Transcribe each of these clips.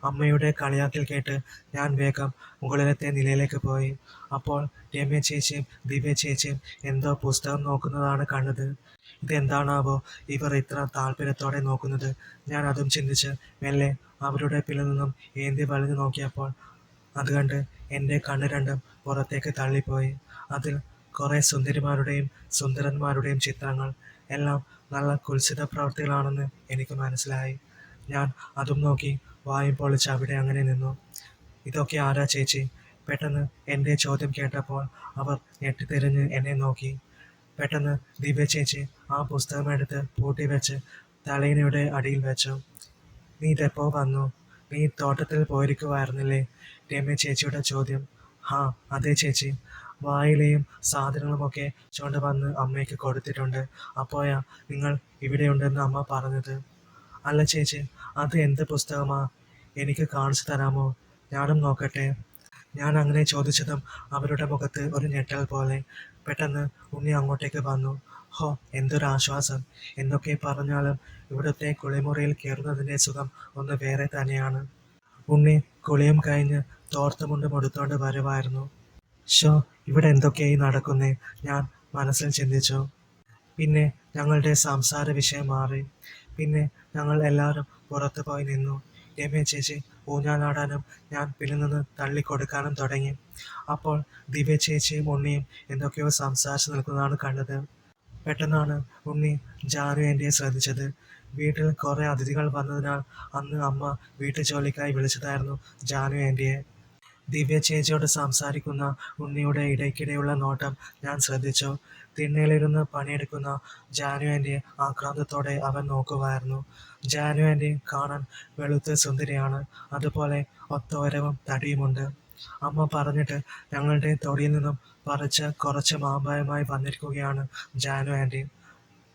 അമ്മയുടെ കളിയാക്കൽ കേട്ട് ഞാൻ വേഗം മുകളിലത്തെ നിലയിലേക്ക് പോയി. അപ്പോൾ രമ്യ ചേച്ചിയും ദിവ്യ ചേച്ചിയും എന്തോ പുസ്തകം നോക്കുന്നതാണ് കണ്ടത്. ഇതെന്താണാവോ ഇവർ ഇത്ര താല്പര്യത്തോടെ നോക്കുന്നത്? ഞാൻ അതും ചിന്തിച്ച് മെല്ലെ അവരുടെ പിന്നിൽ നിന്നും ഏന്തി വലിഞ്ഞു നോക്കിയപ്പോൾ അത് കണ്ട് എൻ്റെ കണ്ണ് രണ്ടും പുറത്തേക്ക് തള്ളിപ്പോയി. അതിൽ കുറേ സുന്ദരിമാരുടെയും സുന്ദരന്മാരുടെയും ചിത്രങ്ങൾ. എല്ലാം നല്ല കുൽസിത പ്രവൃത്തികളാണെന്ന് എനിക്ക് മനസ്സിലായി. ഞാൻ അതും നോക്കി വായും പൊളിച്ച് അവിടെ അങ്ങനെ നിന്നു. ഇതൊക്കെ ആരാ ചേച്ചി? പെട്ടെന്ന് എൻ്റെ ചോദ്യം കേട്ടപ്പോൾ അവർ ഞെട്ടിത്തിരിഞ്ഞ് എന്നെ നോക്കി. പെട്ടെന്ന് ദിവ്യ ചേച്ചി ആ പുസ്തകമെടുത്ത് പൂട്ടിവെച്ച് തലയിണയുടെ അടിയിൽ വെച്ചു. നീ ഇതെപ്പോ വന്നു? നീ തോട്ടത്തിൽ പോയിരിക്കുവായിരുന്നില്ലേ? രമ്യ ചേച്ചിയുടെ ചോദ്യം. ഹാ അതെ ചേച്ചി. വായിലയും സാധനങ്ങളുമൊക്കെ ചുകൊണ്ട് വന്ന് അമ്മയ്ക്ക് കൊടുത്തിട്ടുണ്ട്. അപ്പോഴാ നിങ്ങൾ ഇവിടെയുണ്ടെന്ന് അമ്മ പറഞ്ഞത്. അല്ല ചേച്ചി, അത് എന്ത് പുസ്തകമാ? എനിക്ക് കാണിച്ചു തരാമോ? ഞാനും നോക്കട്ടെ. ഞാൻ അങ്ങനെ ചോദിച്ചതും അവരുടെ മുഖത്ത് ഒരു ഞെട്ടൽ പോലെ. പെട്ടെന്ന് ഉണ്ണി അങ്ങോട്ടേക്ക് വന്നു. ഹോ, എന്തൊരാശ്വാസം! എന്തൊക്കെ പറഞ്ഞാലും ഇവിടുത്തെ കുളിമുറിയിൽ കയറുന്നതിൻ്റെ സുഖം ഒന്ന് വേറെ തന്നെയാണ്. ഉണ്ണി കുളിയും കഴിഞ്ഞ് തോർത്തുമുണ്ട് മുടുത്തോണ്ട് വരുവായിരുന്നു. ഷോ, ഇവിടെ എന്തൊക്കെയായി നടക്കുന്നേ? ഞാൻ മനസ്സിൽ ചിന്തിച്ചു. പിന്നെ ഞങ്ങളുടെ സംസാര വിഷയം മാറി. പിന്നെ ഞങ്ങൾ എല്ലാവരും പുറത്തു പോയി നിന്നു. രമ്യ ചേച്ചി ഊഞ്ഞാലാടാനും ഞാൻ പിന്നിൽ നിന്ന് തള്ളിക്കൊടുക്കാനും തുടങ്ങി. അപ്പോൾ ദിവ്യ ചേച്ചിയും ഉണ്ണിയും എന്തൊക്കെയോ സംസാരിച്ച് നിൽക്കുന്നതാണ് കണ്ടത്. പെട്ടെന്നാണ് ഉണ്ണി ജാനു ആൻ്റിയെ ശ്രദ്ധിച്ചത്. വീട്ടിൽ കുറേ അതിഥികൾ വന്നതിനാൽ അന്ന് അമ്മ വീട്ടുജോലിക്കായി വിളിച്ചതായിരുന്നു ജാനു ആൻ്റിയെ. ദിവ്യ ചേച്ചിയോട് സംസാരിക്കുന്ന ഉണ്ണിയുടെ ഇടയ്ക്കിടെയുള്ള നോട്ടം ഞാൻ ശ്രദ്ധിച്ചു. തിണ്ണയിലിരുന്ന് പണിയെടുക്കുന്ന ജാനു ആൻ്റിയെ ആക്രാന്തത്തോടെ അവൻ നോക്കുമായിരുന്നു. ജാനു ആൻ്റി കാണാൻ വെളുത്ത് സുന്ദരിയാണ്. അതുപോലെ ഒത്ത ഉയരവും തടിയുമുണ്ട്. അമ്മ പറഞ്ഞിട്ട് ഞങ്ങളുടെ തൊടിയിൽ നിന്നും പറിച്ച് കുറച്ച് മാമ്പായമായി വന്നിരിക്കുകയാണ് ജാനു ആൻ്റി.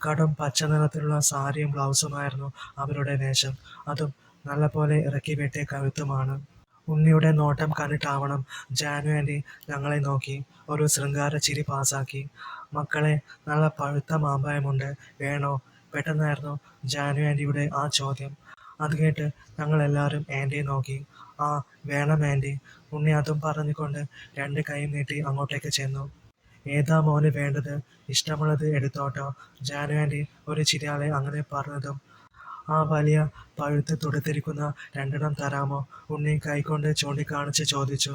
കടും പച്ച നിറത്തിലുള്ള സാരിയും ബ്ലൗസുമായിരുന്നു അവരുടെ വേഷം. അതും നല്ലപോലെ ഇറക്കി വെട്ടിയ കഴുത്തുമാണ്. ഉണ്ണിയുടെ നോട്ടം കണ്ടിട്ടാവണം ജാനു ആൻ്റി ഞങ്ങളെ നോക്കി ഒരു ശൃംഗാര ചിരി പാസാക്കി. മക്കളെ, നല്ല പഴുത്ത മാമ്പായമുണ്ട്, വേണോ? പെട്ടെന്നായിരുന്നു ജാനു ആൻ്റിയുടെ ആ ചോദ്യം. അത് കേട്ട് ഞങ്ങളെല്ലാവരും ആൻ്റിയെ നോക്കി. ആ, വേണം ആൻ്റി. ഉണ്ണി അതും പറഞ്ഞുകൊണ്ട് രണ്ട് കൈയും നീട്ടി അങ്ങോട്ടേക്ക് ചെന്നു. ഏതാ മോന് വേണ്ടത്? ഇഷ്ടമുള്ളത് എടുത്തോട്ടോ. ജാനു ആൻ്റി ഒരു ചിരിയാലെ അങ്ങനെ പറഞ്ഞതും ആ വലിയ പഴുത്ത് തുടുത്തിരിക്കുന്ന രണ്ടെണ്ണം തരാമോ? ഉണ്ണി കൈകൊണ്ട് ചൂണ്ടിക്കാണിച്ച് ചോദിച്ചു.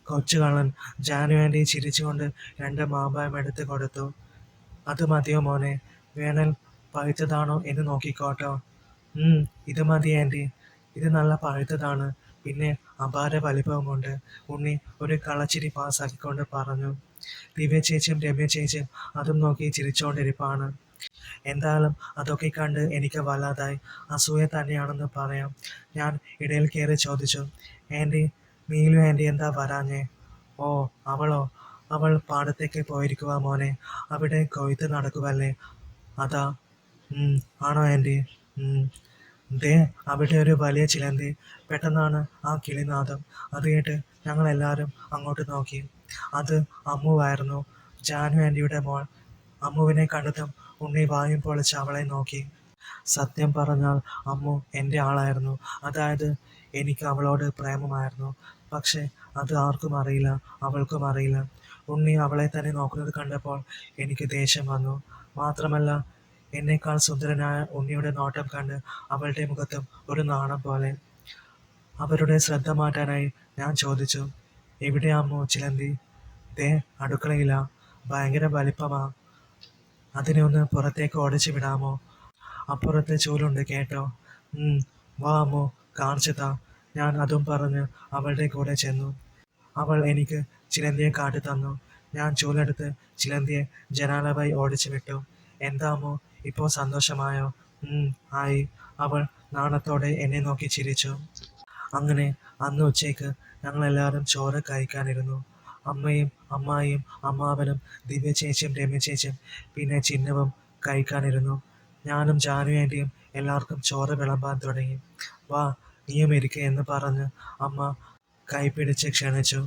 കൊച്ചു കള്ളൻ. ജാനു ആൻ്റി ചിരിച്ചുകൊണ്ട് രണ്ട് മാമ്പായം എടുത്ത് കൊടുത്തു. അത് മതിയോ മോനെ? വേനൽ പഴുത്തതാണോ എന്ന് നോക്കിക്കോട്ടോ. ഇത് മതി ആൻ്റി. ഇത് നല്ല പഴുത്തതാണ്, പിന്നെ അപാര വലിപ്പവുമുണ്ട്. ഉണ്ണി ഒരു കളച്ചിരി പാസ്സാക്കിക്കൊണ്ട് പറഞ്ഞു. ദിവ്യ ചേച്ചിയും രമ്യ ചേച്ചിയും അതും നോക്കി ചിരിച്ചുകൊണ്ടിരിപ്പാണ്. എന്തായാലും അതൊക്കെ കണ്ട് എനിക്ക് വല്ലാതായി. അസൂയ തന്നെയാണെന്ന് പറയാം. ഞാൻ ഇടയിൽ കയറി ചോദിച്ചു. ആൻ്റി, നീലു ആൻ്റി എന്താ വരാഞ്ഞേ? ഓ, അവളോ? അവൾ പാടത്തേക്ക് പോയിരിക്കുക മോനെ. അവിടെ കൊയ്ത്ത് നടക്കുവല്ലേ, അതാ. ആണോ ആൻ്റി? ദേ, അവിടെ ഒരു വലിയ ചിലന്തി. പെട്ടെന്നാണ് ആ കിളിനാദം. അത് കേട്ട് ഞങ്ങളെല്ലാവരും അങ്ങോട്ട് നോക്കി. അത് അമ്മുവായിരുന്നു, ജാനു ആൻ്റിയുടെ മോൾ. അമ്മുവിനെ കണ്ടതും ഉണ്ണി വായും പൊളിച്ച് അവളെ നോക്കി. സത്യം പറഞ്ഞാൽ അമ്മു എൻ്റെ ആളായിരുന്നു. അതായത് എനിക്ക് അവളോട് പ്രേമമായിരുന്നു. പക്ഷെ അത് ആർക്കും അറിയില്ല, അവൾക്കും അറിയില്ല. ഉണ്ണി അവളെ തന്നെ നോക്കുന്നത് കണ്ടപ്പോൾ എനിക്ക് ദേഷ്യം വന്നു. മാത്രമല്ല, എന്നേക്കാൾ സുന്ദരനായ ഉണ്ണിയുടെ നോട്ടം കണ്ട് അവളുടെ മുഖത്തും ഒരു നാണം പോലെ. അവരുടെ ശ്രദ്ധ മാറ്റാനായി ഞാൻ ചോദിച്ചു, എവിടെയാ അമ്മു ചിലന്തി? ദേ, അടുക്കളയില്ല. ഭയങ്കര വലിപ്പമാ. അതിനെ ഒന്ന് പുറത്തേക്ക് ഓടിച്ചു വിടാമോ? അപ്പുറത്തെ ചൂലുണ്ട് കേട്ടോ. വാ അമ്മു, കാണിച്ചതാ. ഞാൻ അതും പറഞ്ഞ് അവളുടെ കൂടെ ചെന്നു. അവൾ എനിക്ക് ചിലന്തിയെ കാട്ടിത്തന്നു. ഞാൻ ചൂലെടുത്ത് ചിലന്തിയെ ജനാല വഴി ഓടിച്ചു വിട്ടു. എന്താ അമ്മു, ഇപ്പോൾ സന്തോഷമായോ? ആയി. അവൾ നാണത്തോടെ എന്നെ നോക്കി ചിരിച്ചു. അങ്ങനെ അന്ന് ഉച്ചയ്ക്ക് ഞങ്ങളെല്ലാവരും ചോറ് കഴിക്കാനിരുന്നു. അമ്മയും അമ്മായിയും അമ്മാവനും ദിവ്യ ചേച്ചിയും രമ്യ ചേച്ചിയും പിന്നെ ചിഹ്നവും കഴിക്കാനിരുന്നു. ഞാനും ജാനു ആൻ്റിയും എല്ലാവർക്കും ചോറ് വിളമ്പാൻ തുടങ്ങി. വാ, നീയും ഇരിക്കുക എന്ന് പറഞ്ഞ് അമ്മ കൈപിടിച്ച് ക്ഷണിച്ചു.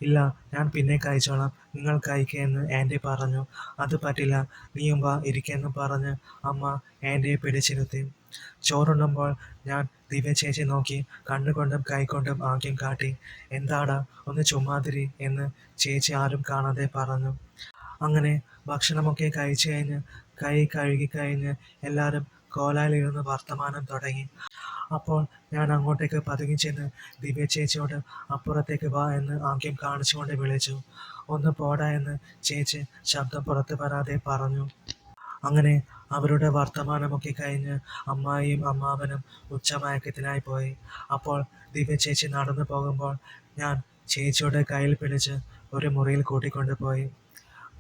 ഇല്ല, ഞാൻ പിന്നെ കഴിച്ചോളാം, നിങ്ങൾ കഴിക്കുകയെന്ന് ആൻ്റി പറഞ്ഞു. അത് പറ്റില്ല, നീയും വാ ഇരിക്കുമെന്ന് പറഞ്ഞ് അമ്മ ആൻ്റിയെ പിടിച്ചിരുത്തി. ചോറുണ്ണുമ്പോൾ ഞാൻ ദിവ്യ ചേച്ചി നോക്കി കണ്ണുകൊണ്ടും കൈകൊണ്ടും ആംഗ്യം കാട്ടി. എന്താടാ ഒന്ന് ചുമ്മാതിരി എന്ന് ചേച്ചി ആരും കാണാതെ പറഞ്ഞു. അങ്ങനെ ഭക്ഷണമൊക്കെ കഴിച്ചു കഴിഞ്ഞ് കൈ കഴുകിക്കഴിഞ്ഞ് എല്ലാവരും കോലായിലിരുന്ന് വർത്തമാനം തുടങ്ങി. അപ്പോൾ ഞാൻ അങ്ങോട്ടേക്ക് പതുങ്ങി ചെന്ന് ദിവ്യ ചേച്ചിയോട് അപ്പുറത്തേക്ക് വാ എന്ന് ആംഗ്യം കാണിച്ചുകൊണ്ട് വിളിച്ചു. ഒന്ന് പോടാ എന്ന് ചേച്ചി ശബ്ദം പുറത്തു വരാതെ പറഞ്ഞു. അങ്ങനെ അവരുടെ വർത്തമാനമൊക്കെ കഴിഞ്ഞ് അമ്മായിയും അമ്മാവനും ഉച്ചമയക്കത്തിനായി പോയി. അപ്പോൾ ദിവ്യ ചേച്ചി നടന്നു പോകുമ്പോൾ ഞാൻ ചേച്ചിയുടെ കയ്യിൽ പിടിച്ച് ഒരു മുറിയിൽ കൂട്ടിക്കൊണ്ടു പോയി.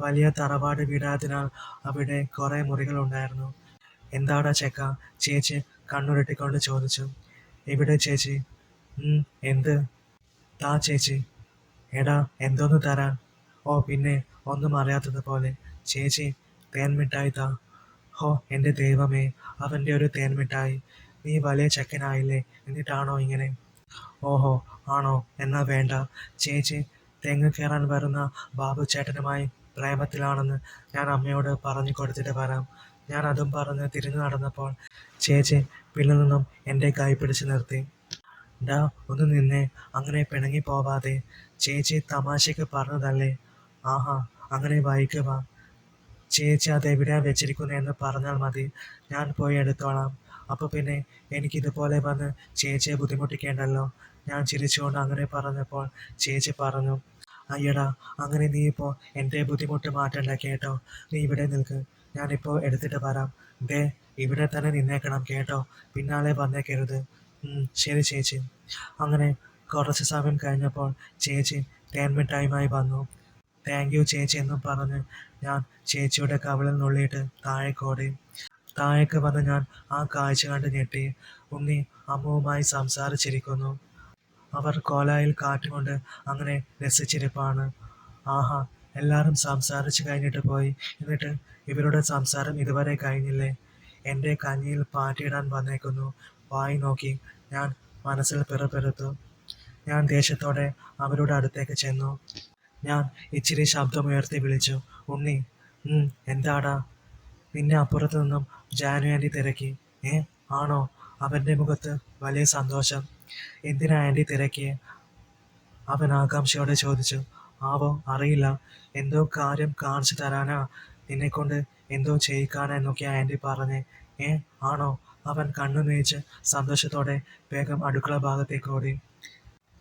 വലിയ തറവാട് വീടായതിനാൽ അവിടെ കുറേ മുറികളുണ്ടായിരുന്നു. എന്താടാ ചെക്ക, ചേച്ചി കണ്ണുരുട്ടിക്കൊണ്ട് ചോദിച്ചു. ഇവിടെ ചേച്ചി. എന്ത്? താ ചേച്ചി. എടാ എന്തോന്ന് തരാൻ? ഓ പിന്നെ ഒന്നും അറിയാത്തതുപോലെ. ചേച്ചി തേൻമിഠായി താ. ഹോ എൻ്റെ ദൈവമേ, അവൻ്റെ ഒരു തേൻമിഠായി. നീ വലിയ ചെക്കനായില്ലേ, എന്നിട്ടാണോ ഇങ്ങനെ? ഓഹോ ആണോ, എന്നാ വേണ്ട. ചേച്ചി തെങ്ങ് കയറാൻ വരുന്ന ബാബു ചേട്ടനുമായി പ്രേമത്തിലാണെന്ന് ഞാൻ അമ്മയോട് പറഞ്ഞു കൊടുത്തിട്ട് വരാം. ഞാൻ അതും പറഞ്ഞ് തിരിഞ്ഞു നടന്നപ്പോൾ ചേച്ചി പിന്നിൽ നിന്നും എൻ്റെ കൈ പിടിച്ച് നിർത്തി. ഡാ ഒന്ന് നിന്നെ, അങ്ങനെ പിണങ്ങി പോവാതെ. ചേച്ചി തമാശയ്ക്ക് പറഞ്ഞതല്ലേ. ആഹാ, അങ്ങനെ വായിക്കുക. ചേച്ചി അതെവിടെയാ വെച്ചിരിക്കുന്നതെന്ന് പറഞ്ഞാൽ മതി, ഞാൻ പോയി എടുത്തോളാം. അപ്പോൾ പിന്നെ എനിക്കിതുപോലെ വന്ന് ചേച്ചിയെ ബുദ്ധിമുട്ടിക്കേണ്ടല്ലോ. ഞാൻ ചിരിച്ചുകൊണ്ട് അങ്ങനെ പറഞ്ഞപ്പോൾ ചേച്ചി പറഞ്ഞു, അയ്യടാ അങ്ങനെ നീ ഇപ്പോൾ എൻ്റെ ബുദ്ധിമുട്ട് മാറ്റണ്ട കേട്ടോ. നീ ഇവിടെ നിൽക്ക്, ഞാനിപ്പോൾ എടുത്തിട്ട് വരാം. ദേ ഇവിടെ തന്നെ നിന്നേക്കണം കേട്ടോ, പിന്നാലെ വന്നേക്കരുത്. ശരി ചേച്ചി. അങ്ങനെ കുറച്ച് സമയം കഴിഞ്ഞപ്പോൾ ചേച്ചി തേൻമിഠായുമായി വന്നു. താങ്ക് യു ചേച്ചി എന്നും പറഞ്ഞ് ഞാൻ ചേച്ചിയുടെ കവിളിൽ നുള്ളിയിട്ട് താഴേക്കോടി. താഴേക്ക് വന്ന് ഞാൻ ആ കാഴ്ച കണ്ട് ഞെട്ടി. ഉണ്ണി അമ്മുവുമായി സംസാരിച്ചിരിക്കുന്നു. അവർ കോലായിൽ കാറ്റുകൊണ്ട് അങ്ങനെ രസിച്ചിരിപ്പാണ്. ആഹാ, എല്ലാവരും സംസാരിച്ച് കഴിഞ്ഞിട്ട് പോയി, എന്നിട്ട് ഇവരുടെ സംസാരം ഇതുവരെ കഴിഞ്ഞില്ലേ? എൻ്റെ കഞ്ഞിയിൽ പാറ്റിയിടാൻ വന്നേക്കുന്നു. വായി നോക്കി ഞാൻ മനസ്സിൽ പിറുപിറുത്തു. ഞാൻ ദേഷ്യത്തോടെ അവരുടെ അടുത്തേക്ക് ചെന്നു. ഞാൻ ഇച്ചിരി ശബ്ദമുയർത്തി വിളിച്ചു, ഉണ്ണി. എന്താടാ? നിന്നെ അപ്പുറത്തു നിന്നും ജാനു ആൻറ്റി തിരക്കി. ആണോ? അവൻ്റെ മുഖത്ത് വലിയ സന്തോഷം. എന്തിനാ ആൻറ്റി തിരക്കിയെ? അവൻ ആകാംക്ഷയോടെ ചോദിച്ചു. ആവോ അറിയില്ല, എന്തോ കാര്യം കാണിച്ചു തരാനാ, നിന്നെക്കൊണ്ട് എന്തോ ചെയ്യിക്കാനാ എന്നൊക്കെയാ ആൻറ്റി പറഞ്ഞേ. ആണോ? അവൻ കണ്ണു മേയിച്ച് സന്തോഷത്തോടെ വേഗം അടുക്കള ഭാഗത്തേക്ക് ഓടി.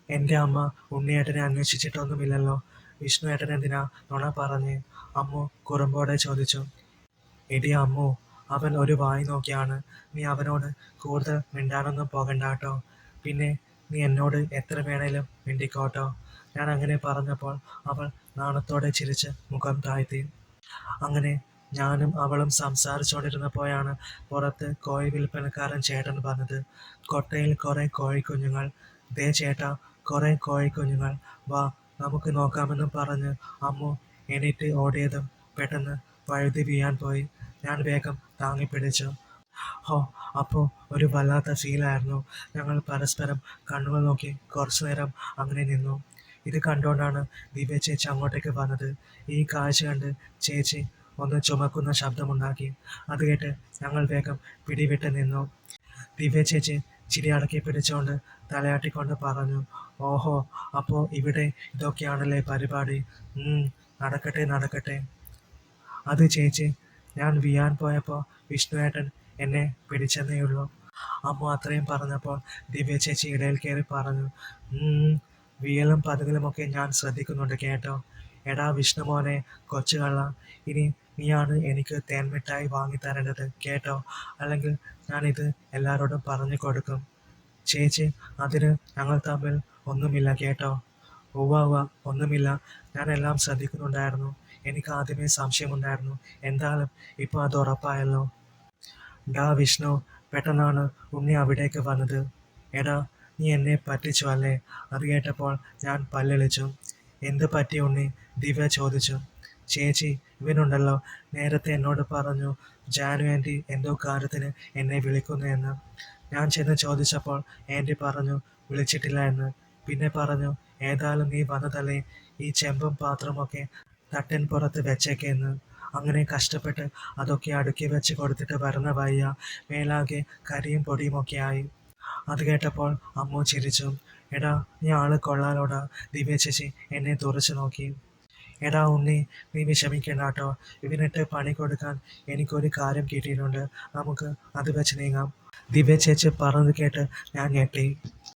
എൻ്റെ അമ്മ ഉണ്ണിയേട്ടനെ അന്വേഷിച്ചിട്ടൊന്നുമില്ലല്ലോ, വിഷ്ണു ഏട്ടൻ എന്തിനാ നുണ പറഞ്ഞ്? അമ്മു കുറുമ്പോടെ ചോദിച്ചു. എടി അമ്മു, അവൻ ഒരു വായി നോക്കിയാണ്. നീ അവനോട് കൂടുതൽ മിണ്ടാനൊന്നും പോകണ്ട കേട്ടോ. പിന്നെ നീ എന്നോട് എത്ര വേണേലും മിണ്ടിക്കോട്ടോ. ഞാൻ അങ്ങനെ പറഞ്ഞപ്പോൾ അവൾ നാണത്തോടെ ചിരിച്ച് മുഖം താഴ്ത്തി. അങ്ങനെ ഞാനും അവളും സംസാരിച്ചുകൊണ്ടിരുന്നപ്പോഴാണ് പുറത്ത് കോഴി വിൽപ്പനക്കാരൻ ചേട്ടൻ വന്നത്. കൊട്ടയിൽ കുറേ കോഴിക്കുഞ്ഞുങ്ങൾ. ദേ ചേട്ടാ, കുറേ കോഴിക്കുഞ്ഞുങ്ങൾ, വാ നമുക്ക് നോക്കാമെന്നും പറഞ്ഞ് അമ്മു എണീറ്റ് ഓടിയതും പെട്ടെന്ന് വഴുതി വീഴാൻ പോയി. ഞാൻ വേഗം താങ്ങിപ്പിടിച്ചു. ഹോ, അപ്പോൾ ഒരു വല്ലാത്ത ഫീലായിരുന്നു. ഞങ്ങൾ പരസ്പരം കണ്ണുകൾ നോക്കി കുറച്ചു നേരം അങ്ങനെ നിന്നു. ഇത് കണ്ടുകൊണ്ടാണ് ദിവ്യ ചേച്ചി അങ്ങോട്ടേക്ക് വന്നത്. ഈ കാഴ്ച കണ്ട് ചേച്ചി ഒന്ന് ചുമക്കുന്ന ശബ്ദമുണ്ടാക്കി. അത് കേട്ട് ഞങ്ങൾ വേഗം പിടിവിട്ട് നിന്നു. ദിവ്യ ചേച്ചി ചിരി അടക്കി പിടിച്ചുകൊണ്ട് തലയാട്ടിക്കൊണ്ട് പറഞ്ഞു, ഓഹോ, അപ്പോൾ ഇവിടെ ഇതൊക്കെയാണല്ലേ പരിപാടി. നടക്കട്ടെ നടക്കട്ടെ. അത് ചേച്ചി, ഞാൻ വീഴാൻ പോയപ്പോൾ വിഷ്ണുവേട്ടൻ എന്നെ പിടിച്ചെന്നേയുള്ളൂ. അമ്മ അത്രയും പറഞ്ഞപ്പോൾ ദിവ്യ ചേച്ചി ഇടയിൽ കയറി പറഞ്ഞു, വീഴലും പതുകലുമൊക്കെ ഞാൻ ശ്രദ്ധിക്കുന്നുണ്ട് കേട്ടോ. എടാ വിഷ്ണു മോനെ, കൊച്ചു കള്ള, ഇനി നീയാണ് എനിക്ക് തേൻമിഠായി വാങ്ങിത്തരേണ്ടത് കേട്ടോ, അല്ലെങ്കിൽ ഞാനിത് എല്ലാവരോടും പറഞ്ഞു കൊടുക്കും. ചേച്ചി, അതിന് ഞങ്ങൾ തമ്മിൽ ഒന്നുമില്ല കേട്ടോ. ഉവ്വ ഒന്നുമില്ല, ഞാൻ എല്ലാം ശ്രദ്ധിക്കുന്നുണ്ടായിരുന്നു. എനിക്ക് ആദ്യമേ സംശയമുണ്ടായിരുന്നു, എന്തായാലും ഇപ്പോൾ അത് ഉറപ്പായല്ലോ. ഡാ വിഷ്ണു, പെട്ടെന്നാണ് ഉണ്ണി അവിടേക്ക് വന്നത്. എടാ നീ എന്നെ പറ്റിച്ചു അല്ലേ? അത് കേട്ടപ്പോൾ ഞാൻ പല്ലിളിച്ചു. എന്ത് പറ്റി ഉണ്ണി? ദിവ്യ ചോദിച്ചു. ചേച്ചി, ഇവനുണ്ടല്ലോ നേരത്തെ എന്നോട് പറഞ്ഞു ജാനു ആൻറ്റി എന്തോ കാര്യത്തിന് എന്നെ വിളിക്കുന്നു എന്ന്. ഞാൻ ചെന്ന് ചോദിച്ചപ്പോൾ ആൻറ്റി പറഞ്ഞു വിളിച്ചിട്ടില്ല എന്ന്. പിന്നെ പറഞ്ഞു, ഏതായാലും നീ വന്നതല്ലേ, ഈ ചെമ്പും പാത്രമൊക്കെ തട്ടിൻ പുറത്ത് വെച്ചേക്കെന്ന്. അങ്ങനെ കഷ്ടപ്പെട്ട് അതൊക്കെ അടുക്കി വെച്ച് കൊടുത്തിട്ട് വരുന്ന വയ്യ മേലാകെ കരിയും പൊടിയുമൊക്കെയായി. അത് കേട്ടപ്പോൾ അമ്മു ചിരിച്ചു. എടാ, നീ ആള് കൊള്ളാലോടാ. ദിവ്യ ചേച്ചി എന്നെ തുറച്ചു നോക്കി. എടാ ഉണ്ണി, നീ വിഷമിക്കണ്ടാട്ടോ. ഇവനിട്ട് പണി കൊടുക്കാൻ എനിക്കൊരു കാര്യം കിട്ടിയിട്ടുണ്ട്. നമുക്ക് അത് വെച്ച് നീങ്ങാം. ദിവ്യ ചേച്ചി പറഞ്ഞത് കേട്ട് ഞാൻ ഞെട്ടി.